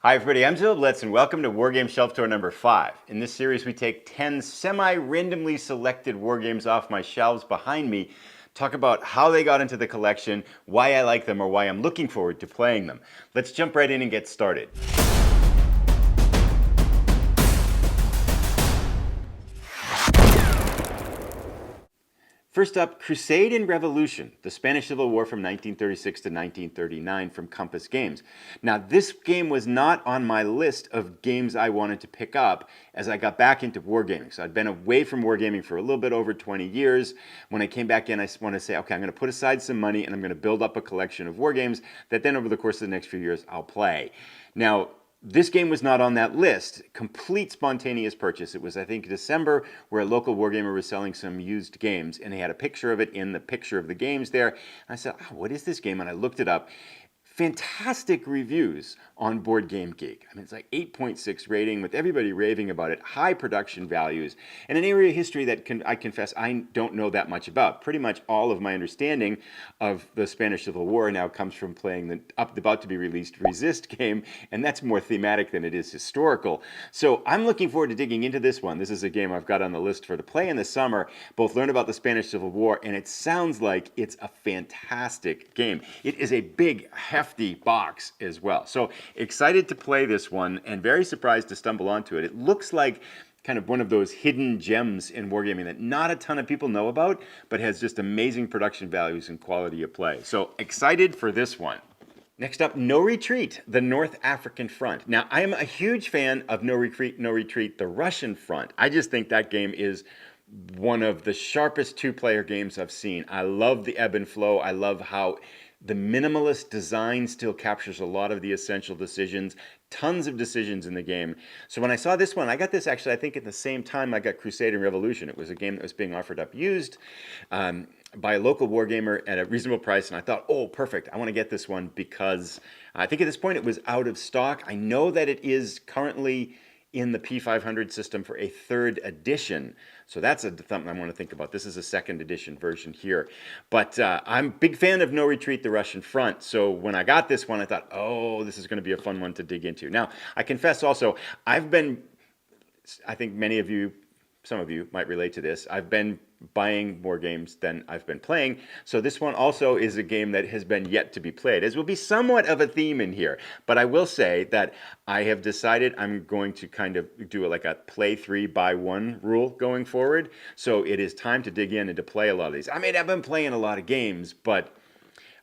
Hi everybody, I'm Zilla Blitz and welcome to Wargame Shelf Tour number 5. In this series we take 10 semi-randomly selected wargames off my shelves behind me, talk about how they got into the collection, why I like them, or why I'm looking forward to playing them. Let's jump right in and get started. First up, Crusade and Revolution, the Spanish Civil War from 1936 to 1939 from Compass Games. Now, this game was not on my list of games I wanted to pick up as I got back into wargaming. So I'd been away from wargaming for a little bit over 20 years. When I came back in, I wanted to say, okay, I'm going to put aside some money and I'm going to build up a collection of wargames that then over the course of the next few years I'll play. Now, this game was not on that list. Complete spontaneous purchase. It was, I think, December, where a local wargamer was selling some used games, and they had a picture of it in the picture of the games there. And I said, oh, what is this game? And I looked it up. Fantastic reviews on Board Game Geek. I mean, it's like 8.6 rating with everybody raving about it, high production values, and an area of history that I confess I don't know that much about. Pretty much all of my understanding of the Spanish Civil War now comes from playing the about to be released Resist game, and that's more thematic than it is historical. So I'm looking forward to digging into this one. This is a game I've got on the list for to play in the summer, both learn about the Spanish Civil War, and it sounds like it's a fantastic game. It is a big, hefty box as well. So excited to play this one and very surprised to stumble onto it. It looks like kind of one of those hidden gems in wargaming that not a ton of people know about, but has just amazing production values and quality of play. So excited for this one. Next up, No Retreat, the North African Front. Now, I am a huge fan of No Retreat, the Russian Front. I just think that game is one of the sharpest two-player games I've seen. I love the ebb and flow. I love how the minimalist design still captures a lot of the essential decisions, tons of decisions in the game. So when I saw this one, I got this actually, I think at the same time I got Crusade and Revolution. It was a game that was being offered up used by a local wargamer at a reasonable price, and I thought, oh, perfect, I want to get this one because I think at this point it was out of stock. I know that it is currently in the P500 system for a 3rd edition. So that's something I want to think about. This is a 2nd edition version here. But I'm a big fan of No Retreat, the Russian Front. So when I got this one, I thought, oh, this is going to be a fun one to dig into. Now, I confess also, I think many of you, some of you might relate to this, I've been buying more games than I've been playing. So this one also is a game that has been yet to be played, as will be somewhat of a theme in here. But I will say that I have decided I'm going to kind of do like a play 3 buy 1 rule going forward. So it is time to dig in and to play a lot of these. I mean, I've been playing a lot of games, but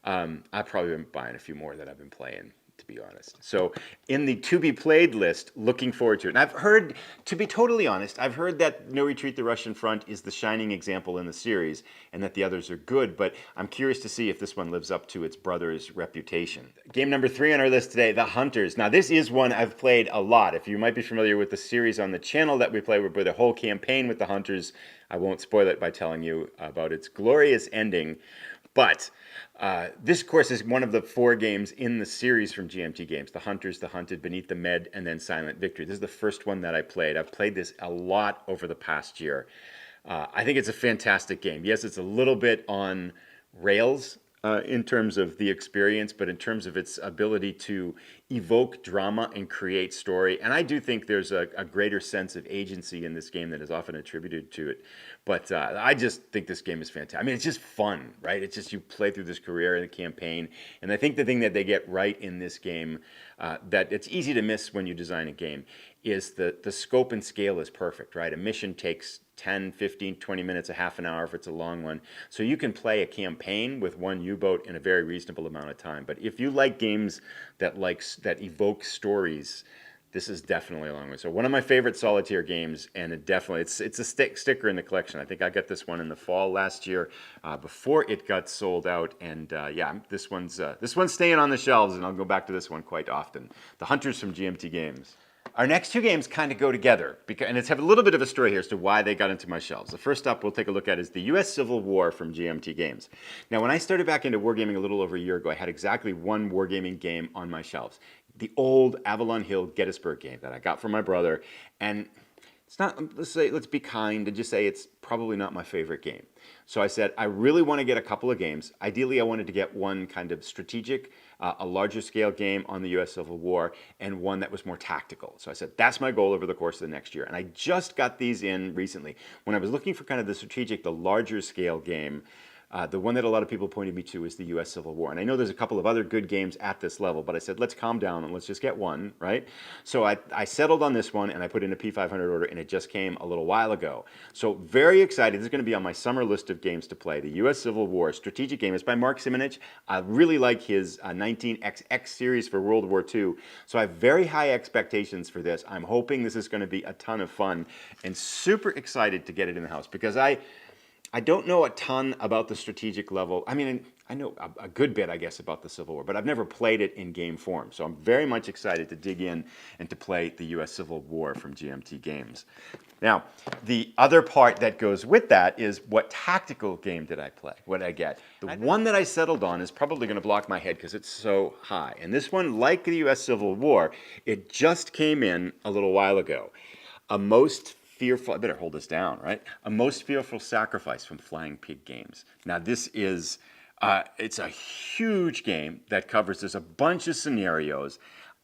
I've probably been buying a few more that I've been playing, to be honest. So in the to be played list, looking forward to it. And I've heard, to be totally honest, I've heard that No Retreat, the Russian Front is the shining example in the series and that the others are good, but I'm curious to see if this one lives up to its brother's reputation. Game number 3 on our list today, The Hunters. Now this is one I've played a lot. If you might be familiar with the series on the channel that we play with the whole campaign with the Hunters, I won't spoil it by telling you about its glorious ending. But this, of course, is one of the 4 games in the series from GMT Games. The Hunters, The Hunted, Beneath the Med, and then Silent Victory. This is the first one that I played. I've played this a lot over the past year. I think it's a fantastic game. Yes, it's a little bit on rails in terms of the experience, but in terms of its ability to evoke drama and create story. And I do think there's a greater sense of agency in this game that is often attributed to it. But I just think this game is fantastic. I mean, it's just fun, right? It's just you play through this career in the campaign. And I think the thing that they get right in this game that it's easy to miss when you design a game is the scope and scale is perfect, right? A mission takes 10, 15, 20 minutes, a half an hour if it's a long one. So you can play a campaign with one U-boat in a very reasonable amount of time. But if you like games that evoke stories, this is definitely a long way. So one of my favorite solitaire games, and it's a sticker in the collection. I think I got this one in the fall last year before it got sold out. And yeah, this one's staying on the shelves, and I'll go back to this one quite often. The Hunters from GMT Games. Our next 2 games kind of go together, and it's have a little bit of a story here as to why they got into my shelves. The first up we'll take a look at is the U.S. Civil War from GMT Games. Now, when I started back into wargaming a little over a year ago, I had exactly one wargaming game on my shelves. The old Avalon Hill Gettysburg game that I got from my brother, and it's not, let's be kind and just say it's probably not my favorite game. So I said, I really want to get a couple of games. Ideally, I wanted to get one kind of strategic a larger scale game on the U.S. Civil War, and one that was more tactical. So I said, that's my goal over the course of the next year. And I just got these in recently. When I was looking for kind of the strategic, the larger scale game, the one that a lot of people pointed me to is the U.S. Civil War. And I know there's a couple of other good games at this level, but I said, let's calm down and let's just get one, right? So I settled on this one and I put in a P500 order, and it just came a little while ago. So very excited. This is going to be on my summer list of games to play. The U.S. Civil War strategic game. It's by Mark Simonich. I really like his 19XX series for World War II. So I have very high expectations for this. I'm hoping this is going to be a ton of fun and super excited to get it in the house, because I don't know a ton about the strategic level. I mean, I know a good bit, I guess, about the Civil War, but I've never played it in game form. So I'm very much excited to dig in and to play the U.S. Civil War from GMT Games. Now, the other part that goes with that is, what tactical game did I play? What did I get? The one that I settled on is probably going to block my head because it's so high. And this one, like the U.S. Civil War, it just came in a little while ago. A Most Fearful, I better hold this down, right? A Most Fearful Sacrifice from Flying Pig Games. Now this is, it's a huge game that covers, there's a bunch of scenarios.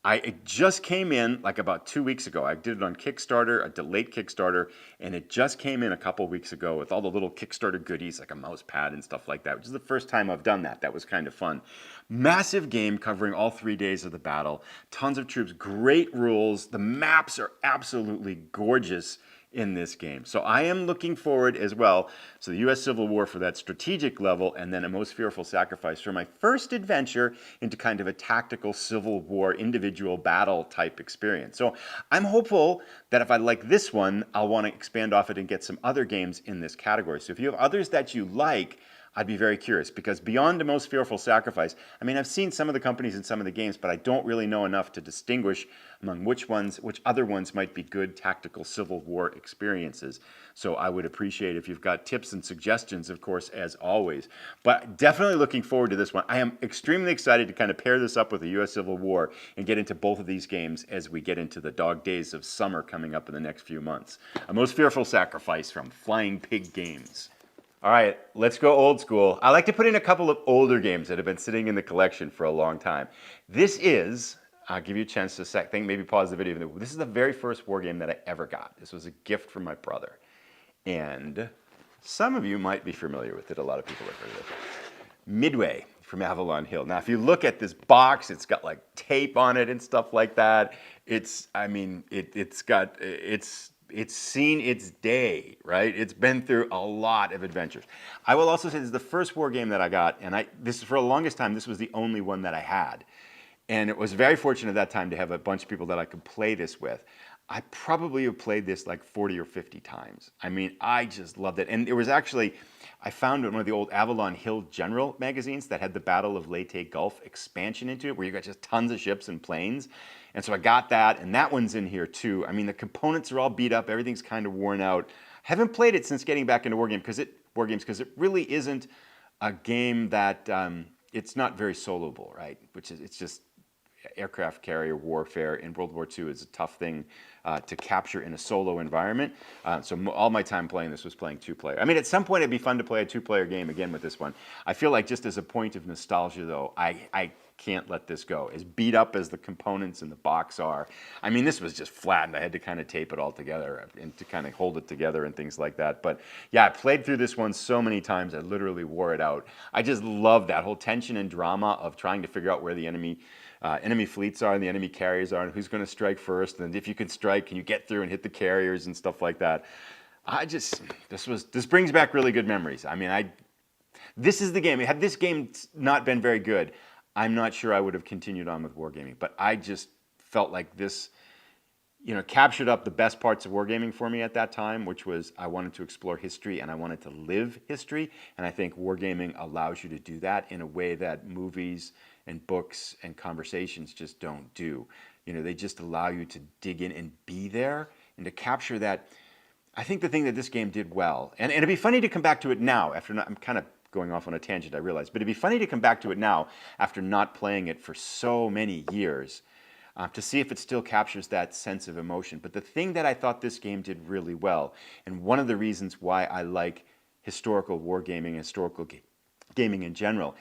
It just came in like about 2 weeks ago. I did it on Kickstarter, a delayed Kickstarter, and it just came in a couple weeks ago with all the little Kickstarter goodies like a mouse pad and stuff like that, which is the first time I've done that. That was kind of fun. Massive game covering all 3 days of the battle. Tons of troops, great rules. The maps are absolutely gorgeous in this game. So I am looking forward as well. So the U.S. Civil War for that strategic level, and then A Most Fearful Sacrifice for my first adventure into kind of a tactical Civil War individual battle type experience. So I'm hopeful that if I like this one, I'll want to expand off it and get some other games in this category. So if you have others that you like, I'd be very curious, because beyond The Most Fearful Sacrifice, I mean, I've seen some of the companies in some of the games, but I don't really know enough to distinguish among which other ones might be good tactical Civil War experiences. So I would appreciate if you've got tips and suggestions, of course, as always. But definitely looking forward to this one. I am extremely excited to kind of pair this up with the U.S. Civil War and get into both of these games as we get into the dog days of summer coming up in the next few months. A Most Fearful Sacrifice from Flying Pig Games. All right, let's go old school. I like to put in a couple of older games that have been sitting in the collection for a long time. This is, I'll give you a chance to think, maybe pause the video. This is the very first war game that I ever got. This was a gift from my brother. And some of you might be familiar with it. A lot of people have heard of it. Midway from Avalon Hill. Now, if you look at this box, it's got like tape on it and stuff like that. It's seen its day, right? It's been through a lot of adventures. I will also say this is the first war game that I got, and for the longest time, this was the only one that I had. And it was very fortunate at that time to have a bunch of people that I could play this with. I probably have played this like 40 or 50 times. I mean, I just loved it. And it was actually, I found one of the old Avalon Hill General magazines that had the Battle of Leyte Gulf expansion into it, where you got just tons of ships and planes. And so I got that, and that one's in here too. I mean, the components are all beat up. Everything's kind of worn out. I haven't played it since getting back into war games because it really isn't a game that, it's not very soloable, right? It's just aircraft carrier warfare in World War II is a tough thing to capture in a solo environment. So all my time playing this was playing 2-player. I mean, at some point it'd be fun to play a 2-player game again with this one. I feel like just as a point of nostalgia though, I can't let this go. As beat up as the components in the box are, I mean, this was just flattened. I had to kind of tape it all together and to kind of hold it together and things like that. But yeah, I played through this one so many times, I literally wore it out. I just love that whole tension and drama of trying to figure out where the enemy fleets are and the enemy carriers are and who's going to strike first. And if you can strike, can you get through and hit the carriers and stuff like that. This brings back really good memories. I mean, this is the game. Had this game not been very good, I'm not sure I would have continued on with wargaming, but I just felt like this, captured up the best parts of wargaming for me at that time, which was I wanted to explore history and I wanted to live history. And I think wargaming allows you to do that in a way that movies and books and conversations just don't do. They just allow you to dig in and be there and to capture that. I think the thing that this game did well, and it'd be funny to come back to it now I'm kind of going off on a tangent, I realize, but it'd be funny to come back to it now after not playing it for so many years to see if it still captures that sense of emotion. But the thing that I thought this game did really well, and one of the reasons why I like historical wargaming, historical gaming in general,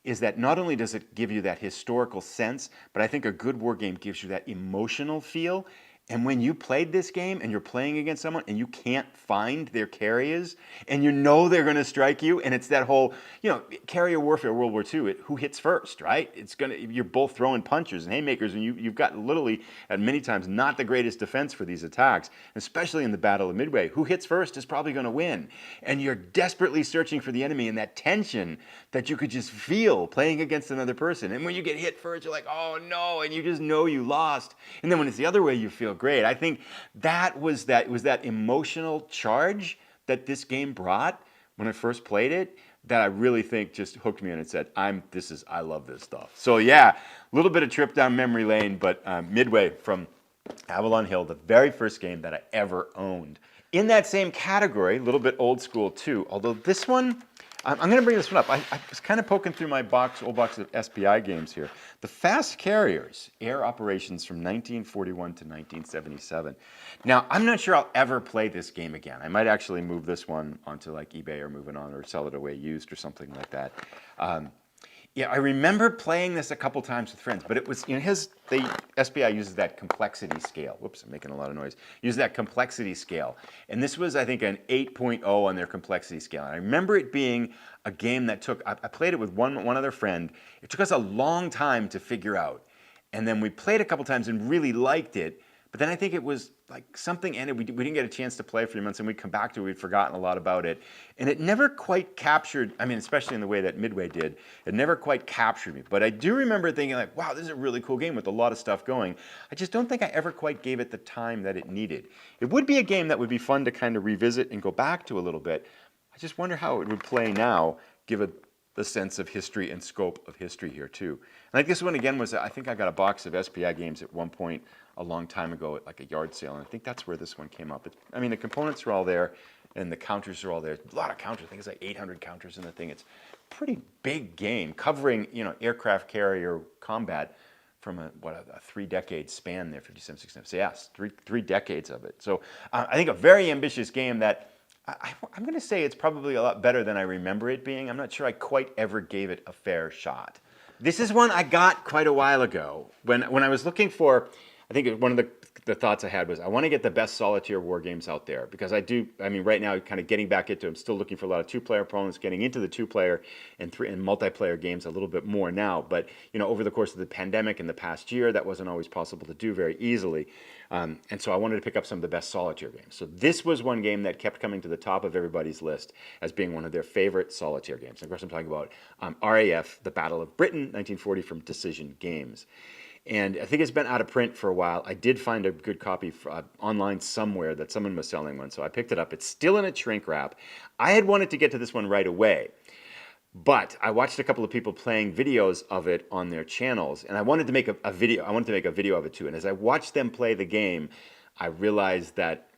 is that not only does it give you that historical sense, but I think a good war game gives you that emotional feel. And when you played this game and you're playing against someone and you can't find their carriers and you know they're going to strike you, and it's that whole, carrier warfare, World War II, who hits first, right? You're both throwing punches and haymakers, and you've got literally at many times not the greatest defense for these attacks, especially in the Battle of Midway. Who hits first is probably going to win. And you're desperately searching for the enemy, and that tension that you could just feel playing against another person. And when you get hit first, you're like, oh no, and you just know you lost. And then when it's the other way, you feel great. I think that was that emotional charge that this game brought when I first played it that I really think just hooked me and it said, I love this stuff. So yeah, a little bit of trip down memory lane, but Midway from Avalon Hill, the very first game that I ever owned. In that same category, a little bit old school too, although this one, I'm going to bring this one up. I was kind of poking through my old box of SPI games here. The Fast Carriers, Air Operations from 1941 to 1977. Now, I'm not sure I'll ever play this game again. I might actually move this one onto like eBay or move it on or sell it away used or something like that. Yeah, I remember playing this a couple times with friends, but it was, the SPI uses that complexity scale. Whoops, I'm making a lot of noise. Uses that complexity scale. And this was, I think, an 8.0 on their complexity scale. And I remember it being a game that I played it with one other friend. It took us a long time to figure out. And then we played a couple times and really liked it. But then I think it was like something ended. We didn't get a chance to play for 3 months, and we'd come back to it. We'd forgotten a lot about it. And it never quite captured, especially in the way that Midway did, it never quite captured me. But I do remember thinking like, wow, this is a really cool game with a lot of stuff going. I just don't think I ever quite gave it the time that it needed. It would be a game that would be fun to kind of revisit and go back to a little bit. I just wonder how it would play now, give it the sense of history and scope of history here too. And like this one again was, I think I got a box of SPI games at one point a long time ago at like a yard sale, and I think that's where this one came up. The components are all there, and the counters are all there. A lot of counters. I think it's like 800 counters in the thing. It's a pretty big game covering, aircraft carrier combat from a 3-decade span there, 57, 69. So yes, three decades of it. So I think a very ambitious game that I'm going to say it's probably a lot better than I remember it being. I'm not sure I quite ever gave it a fair shot. This is one I got quite a while ago when I was looking for. I think one of the thoughts I had was I want to get the best solitaire war games out there because right now kind of getting back into, I'm still looking for a lot of two-player opponents, getting into the two-player and multiplayer games a little bit more now. But over the course of the pandemic in the past year, that wasn't always possible to do very easily. And so I wanted to pick up some of the best solitaire games. So this was one game that kept coming to the top of everybody's list as being one of their favorite solitaire games. And of course, I'm talking about RAF, the Battle of Britain, 1940 from Decision Games. And I think it's been out of print for a while. I did find a good copy online somewhere that someone was selling one, so I picked it up. It's still in a shrink wrap. I had wanted to get to this one right away, but I watched a couple of people playing videos of it on their channels, and I wanted to make a video. I wanted to make a video of it too. And as I watched them play the game, I realized that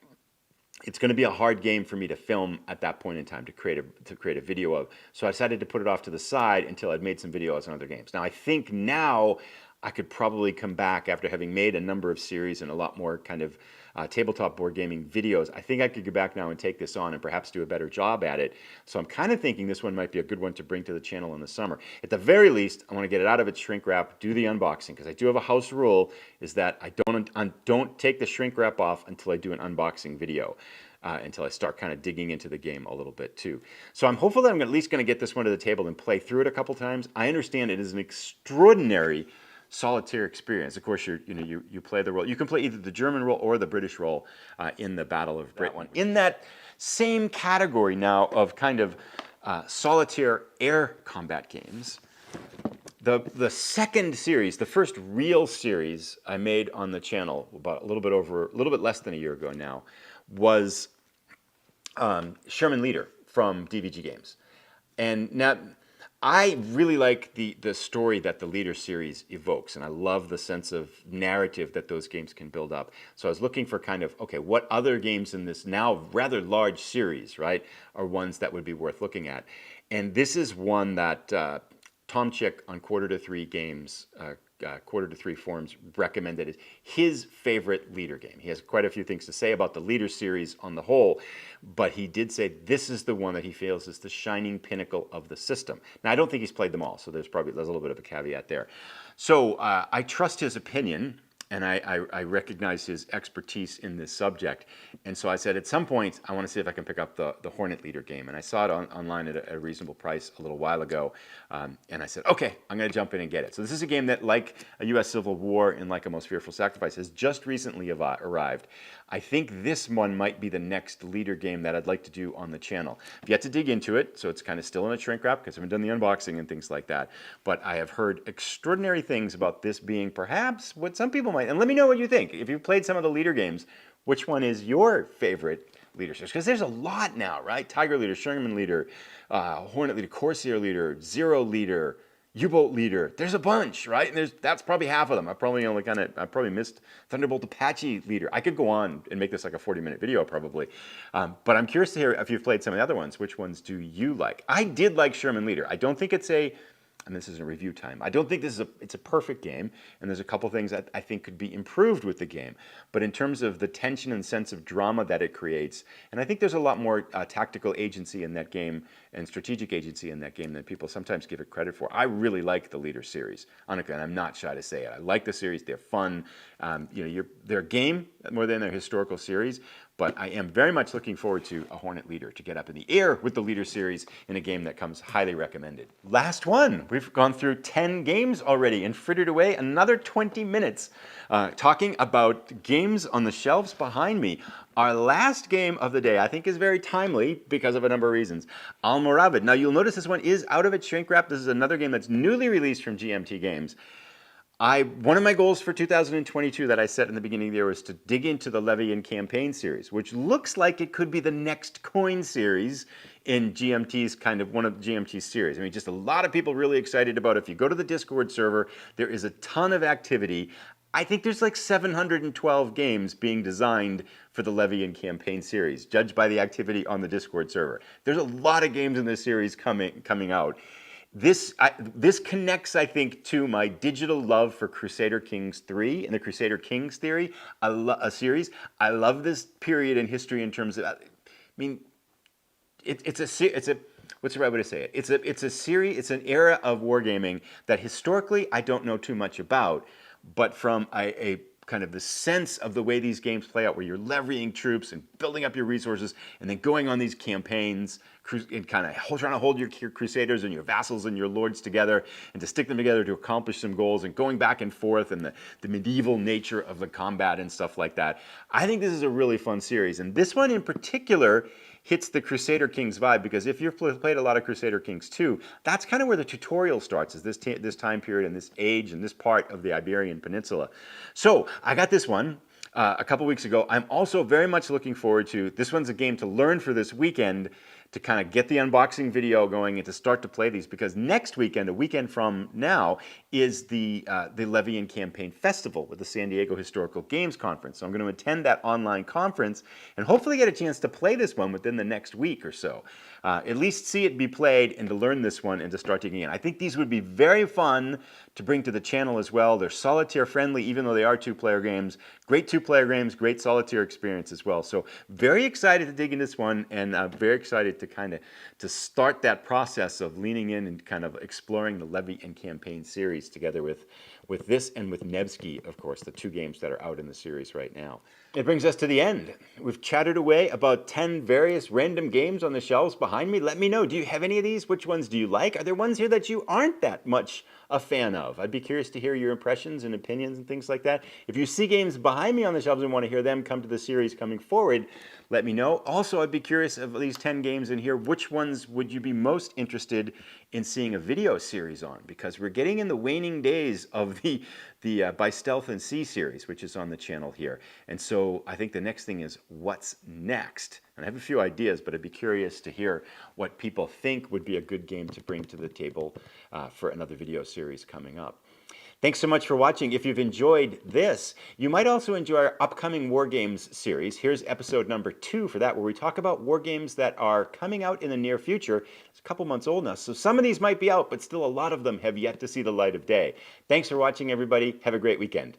it's going to be a hard game for me to film at that point in time to create a video of. So I decided to put it off to the side until I'd made some videos on other games. Now I think now I could probably come back after having made a number of series and a lot more kind of tabletop board gaming videos. I think I could go back now and take this on and perhaps do a better job at it. So I'm kind of thinking this one might be a good one to bring to the channel in the summer. At the very least, I want to get it out of its shrink wrap, do the unboxing, because I do have a house rule, is that I don't take the shrink wrap off until I do an unboxing video. Until I start kind of digging into the game a little bit too. So I'm hopeful that I'm at least going to get this one to the table and play through it a couple times. I understand it is an extraordinary solitaire experience. Of course, you play the role. You can play either the German role or the British role in the Battle of Britain. In that same category now of kind of solitaire air combat games, the second series, the first real series I made on the channel about a little bit less than a year ago now, was Sherman Leader from DVG Games. And now I really like the story that the Leader series evokes, and I love the sense of narrative that those games can build up. So I was looking for kind of, okay, what other games in this now rather large series, right, are ones that would be worth looking at. And this is one that Tom Chick on Quarter to Three Games Quarter to Three Forms recommended as his favorite Leader game. He has quite a few things to say about the Leader series on the whole, but he did say this is the one that he feels is the shining pinnacle of the system. Now, I don't think he's played them all, so there's a little bit of a caveat there. So I trust his opinion, and I recognize his expertise in this subject. And so I said, at some point, I want to see if I can pick up the Hornet Leader game. And I saw it online at a reasonable price a little while ago. And I said, okay, I'm going to jump in and get it. So this is a game that, like a U.S. Civil War and like a Most Fearful Sacrifice, has just recently arrived. I think this one might be the next Leader game that I'd like to do on the channel. I've yet to dig into it, so it's kind of still in a shrink wrap because I haven't done the unboxing and things like that. But I have heard extraordinary things about this being perhaps what some people might. And let me know what you think. If you've played some of the Leader games, which one is your favorite Leader series? Because there's a lot now, right? Tiger Leader, Sherman Leader, Hornet Leader, Corsair Leader, Zero Leader, U-Boat Leader. There's a bunch, right? And that's probably half of them. I probably missed Thunderbolt Apache Leader. I could go on and make this like a 40-minute video probably. But I'm curious to hear if you've played some of the other ones. Which ones do you like? I did like Sherman Leader. I don't think it's and this isn't review time, I don't think it's a perfect game, and there's a couple things that I think could be improved with the game. But in terms of the tension and sense of drama that it creates, and I think there's a lot more tactical agency in that game and strategic agency in that game than people sometimes give it credit for. I really like the Leader series, and I'm not shy to say it. I like the series. They're fun. They're a game more than a historical series. But I am very much looking forward to a Hornet Leader to get up in the air with the Leader series in a game that comes highly recommended. Last one. We've gone through 10 games already and frittered away another 20 minutes talking about games on the shelves behind me. Our last game of the day, I think, is very timely because of a number of reasons. Almoravid. Now, you'll notice this one is out of its shrink wrap. This is another game that's newly released from GMT Games. One of my goals for 2022 that I set in the beginning of the year was to dig into the Levy and Campaign series, which looks like it could be the next coin series in GMT's one of GMT's series. I mean, just a lot of people really excited about it. If you go to the Discord server, there is a ton of activity. I think there's like 712 games being designed for the Levy and Campaign series, judged by the activity on the Discord server. There's a lot of games in this series coming out. This connects, I think, to my digital love for Crusader Kings 3 and the Crusader Kings series. I love this period in history in terms of, it's a what's the right way to say it? It's a series. It's an era of wargaming that historically I don't know too much about, but from a kind of the sense of the way these games play out, where you're levying troops and building up your resources and then going on these campaigns and kind of trying to hold your crusaders and your vassals and your lords together and to stick them together to accomplish some goals and going back and forth and the medieval nature of the combat and stuff like that. I think this is a really fun series. And this one in particular hits the Crusader Kings vibe, because if you've played a lot of Crusader Kings 2, that's kind of where the tutorial starts, is this time period and this age and this part of the Iberian Peninsula. So I got this one a couple weeks ago. I'm also very much looking forward to, this one's a game to learn for this weekend, to kind of get the unboxing video going and to start to play these, because next weekend, a weekend from now, is the Levy and Campaign Festival with the San Diego Historical Games Conference. So I'm going to attend that online conference and hopefully get a chance to play this one within the next week or so. At least see it be played and to learn this one and to start digging in. I think these would be very fun to bring to the channel as well. They're solitaire friendly, even though they are two-player games. Great two-player games, great solitaire experience as well. So very excited to dig into this one, and very excited to start that process of leaning in and kind of exploring the Levy and Campaign series together with this and with Nevsky, of course, the two games that are out in the series right now. It brings us to the end. We've chatted away about 10 various random games on the shelves behind me. Let me know, do you have any of these? Which ones do you like? Are there ones here that you aren't that much a fan of? I'd be curious to hear your impressions and opinions and things like that. If you see games behind me on the shelves and want to hear them come to the series coming forward, let me know. Also, I'd be curious of these 10 games in here, which ones would you be most interested in seeing a video series on? Because we're getting in the waning days of the By Stealth and Sea series, which is on the channel here. And so I think the next thing is, what's next? And I have a few ideas, but I'd be curious to hear what people think would be a good game to bring to the table for another video series coming up. Thanks so much for watching. If you've enjoyed this, you might also enjoy our upcoming War Games series. Here's episode number 2 for that, where we talk about war games that are coming out in the near future. It's a couple months old now, so some of these might be out, but still a lot of them have yet to see the light of day. Thanks for watching, everybody. Have a great weekend.